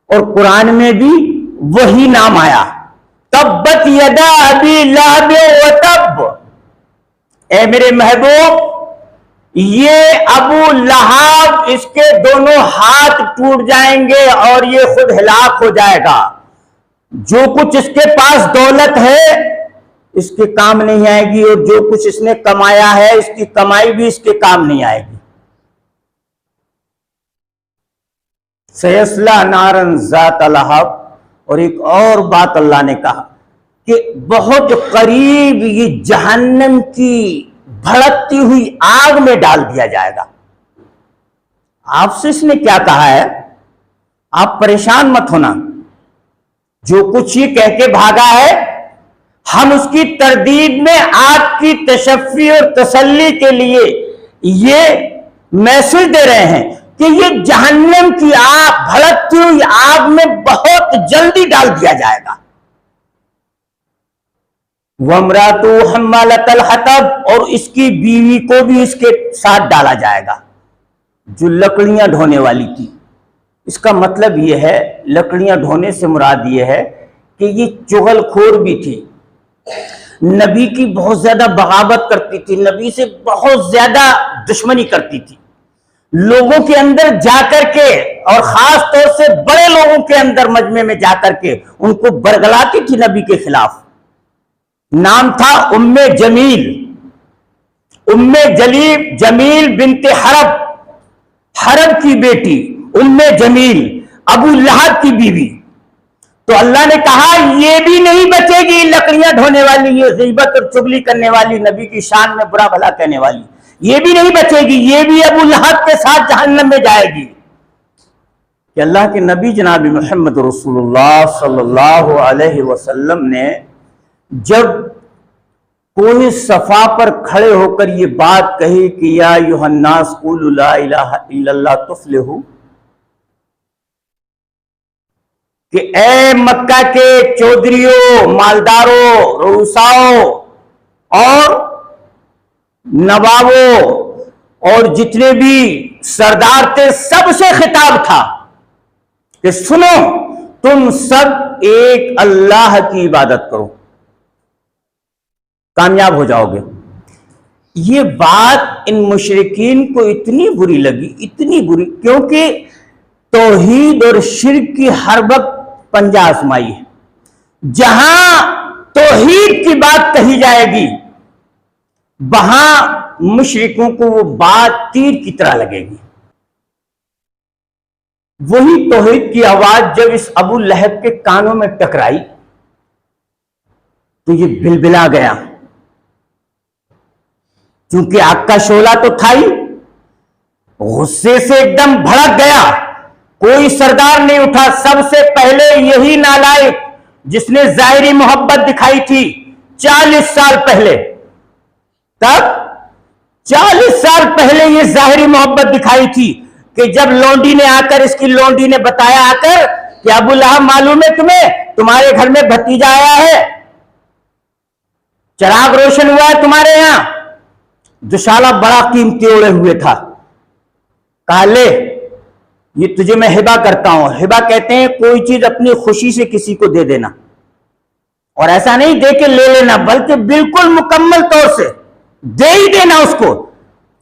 اور قرآن میں بھی وہی نام آیا، تبت یدا ابی لہب وتب۔ اے میرے محبوب، یہ ابو لہب، اس کے دونوں ہاتھ ٹوٹ جائیں گے اور یہ خود ہلاک ہو جائے گا۔ جو کچھ اس کے پاس دولت ہے اس کے کام نہیں آئے گی، اور جو کچھ اس نے کمایا ہے اس کی کمائی بھی اس کے کام نہیں آئے گی۔ سیصلی نارا ذات لہب۔ اور ایک اور بات اللہ نے کہا کہ بہت قریب یہ جہنم کی بھڑکتی ہوئی آگ میں ڈال دیا جائے گا۔ آپ سے اس نے کیا کہا ہے؟ آپ پریشان مت ہونا، جو کچھ یہ کہہ کے بھاگا ہے ہم اس کی تردید میں آپ کی تشفی اور تسلی کے لیے یہ میسج دے رہے ہیں کہ یہ جہنم کی آگ، بھڑکتی ہوئی آگ میں بہت جلدی ڈال دیا جائے گا۔ وَامْرَأَتُهُ حَمَّالَةَ الْحَطَبِ۔ اور اس کی بیوی کو بھی اس کے ساتھ ڈالا جائے گا، جو لکڑیاں ڈھونے والی تھی۔ اس کا مطلب یہ ہے، لکڑیاں ڈھونے سے مراد یہ ہے کہ یہ چغل خور بھی تھی، نبی کی بہت زیادہ بغاوت کرتی تھی، نبی سے بہت زیادہ دشمنی کرتی تھی، لوگوں کے اندر جا کر کے اور خاص طور سے بڑے لوگوں کے اندر مجمع میں جا کر کے ان کو برگلاتی تھی نبی کے خلاف۔ نام تھا ام جمیل، ام جمیل بنت حرب، حرب کی بیٹی ام جمیل، ابو لہب کی بیوی۔ تو اللہ نے کہا یہ بھی نہیں بچے گی، لکڑیاں ڈھونے والی، یہ غیبت اور چغلی کرنے والی، نبی کی شان میں برا بھلا کہنے والی، یہ بھی نہیں بچے گی، یہ بھی ابو لہب کے ساتھ جہنم میں جائے گی۔ کہ اللہ کے نبی جناب محمد رسول اللہ صلی اللہ علیہ وسلم نے جب کوئی صفا پر کھڑے ہو کر یہ بات کہی کہ یا ایھا الناس قولوا لا الہ الا اللہ تفلحوا، کہ اے مکہ کے چودھریوں، مالداروں، رؤساؤں اور نوابوں اور جتنے بھی سردار تھے، سب سے خطاب تھا کہ سنو، تم سب ایک اللہ کی عبادت کرو، کامیاب ہو جاؤ گے۔ یہ بات ان مشرکین کو اتنی بری لگی، اتنی بری، کیونکہ توحید اور شرک کی ہر وقت پنجہ آزمائی ہے۔ جہاں توحید کی بات کہی جائے گی وہاں مشرکوں کو وہ بات تیر کی طرح لگے گی۔ وہی توحید کی آواز جب اس ابو لہب کے کانوں میں ٹکرائی تو یہ بلبلا گیا، چونکہ آگ کا شعلہ تو تھا ہی، غصے سے ایک دم بھڑک گیا۔ کوئی سردار نہیں اٹھا، سب سے پہلے یہی نالائق جس نے ظاہری محبت دکھائی تھی 40 سال پہلے، تب 40 سال پہلے یہ ظاہری محبت دکھائی تھی کہ جب لونڈی نے آ کر، اس کی لونڈی نے بتایا آ کر کہ ابو لہب معلوم ہے تمہیں، تمہارے گھر میں بھتیجا آیا ہے، چراغ روشن ہوا ہے تمہارے یہاں، دوشالہ بڑا قیمتی اوڑے ہوئے تھا، کہا لے یہ تجھے میں ہبہ کرتا ہوں۔ ہبہ کہتے ہیں کوئی چیز اپنی خوشی سے کسی کو دے دینا، اور ایسا نہیں دے کے لے لینا، بلکہ بالکل مکمل طور سے دے ہی دینا اس کو۔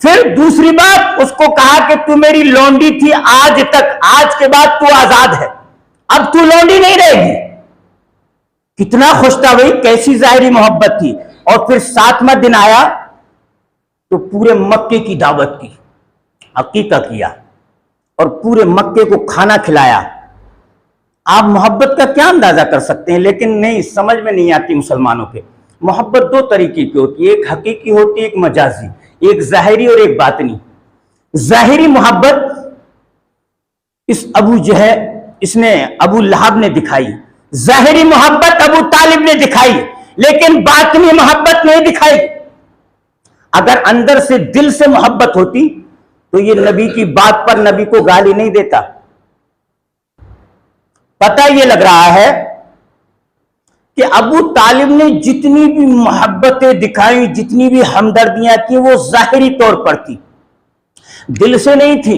پھر دوسری بات، اس کو کہا کہ تو میری لونڈی تھی آج تک، آج کے بعد تو آزاد ہے، اب تو لونڈی نہیں رہے گی۔ کتنا خوش تھا بھائی، کیسی ظاہری محبت تھی۔ اور پھر 7واں دن آیا تو پورے مکے کی دعوت کی، عقیقہ کیا اور پورے مکے کو کھانا کھلایا۔ آپ محبت کا کیا اندازہ کر سکتے ہیں، لیکن نہیں، سمجھ میں نہیں آتی مسلمانوں کے۔ محبت دو طریقے کی ہوتی ہے، ایک حقیقی ہوتی ہے، ایک مجازی، ایک ظاہری اور ایک باطنی۔ ظاہری محبت اس نے ابو لہب نے دکھائی، ظاہری محبت ابو طالب نے دکھائی، لیکن باطنی محبت نہیں دکھائی۔ اگر اندر سے دل سے محبت ہوتی تو یہ نبی کی بات پر نبی کو گالی نہیں دیتا۔ پتہ یہ لگ رہا ہے کہ ابو طالب نے جتنی بھی محبتیں دکھائیں، جتنی بھی ہمدردیاں کی، وہ ظاہری طور پر تھی، دل سے نہیں تھی۔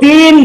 3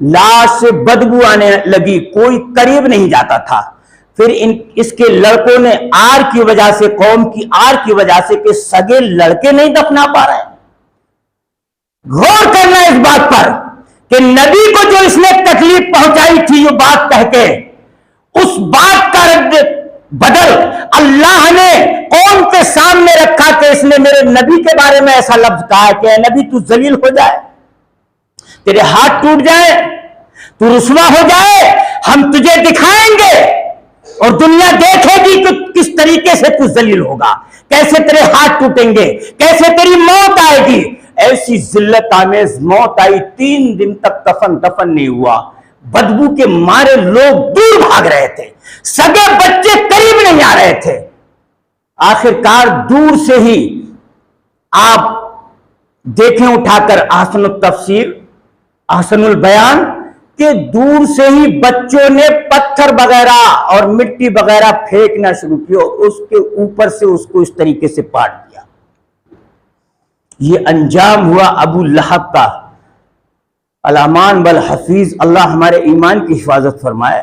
لاش سے بدبو آنے لگی، کوئی قریب نہیں جاتا تھا۔ پھر اس کے لڑکوں نے آر کی وجہ سے، قوم کی آر کی وجہ سے کہ سگے لڑکے نہیں دفنا پا رہے، غور کرنا اس بات پر کہ نبی کو جو اس نے تکلیف پہنچائی تھی یہ بات کہہ کے، اس بات کا رد بدل اللہ نے قوم کے سامنے رکھا کہ اس نے میرے نبی کے بارے میں ایسا لفظ کہا ہے کہ اے نبی تو ذلیل ہو جائے، تیرے ہاتھ ٹوٹ جائے، تو رسوا ہو جائے، ہم تجھے دکھائیں گے اور دنیا دیکھے گی کہ کس طریقے سے تو ذلیل ہوگا، کیسے تیرے ہاتھ ٹوٹیں گے، کیسے تیری موت آئے گی۔ ایسی ذلت آمیز موت آئی، 3 دن تک دفن نہیں ہوا، بدبو کے مارے لوگ دور بھاگ رہے تھے، سگے بچے قریب نہیں آ رہے تھے۔ آخرکار دور سے ہی آپ دیکھیں اٹھا کر احسن التفسیر، احسن البیان، کہ دور سے ہی بچوں نے پتھر وغیرہ اور مٹی وغیرہ پھینکنا شروع کیا، اس کے اوپر سے اس کو اس طریقے سے پاٹ دیا۔ یہ انجام ہوا ابو لہب کا۔ الامان والحفیظ، اللہ ہمارے ایمان کی حفاظت فرمائے۔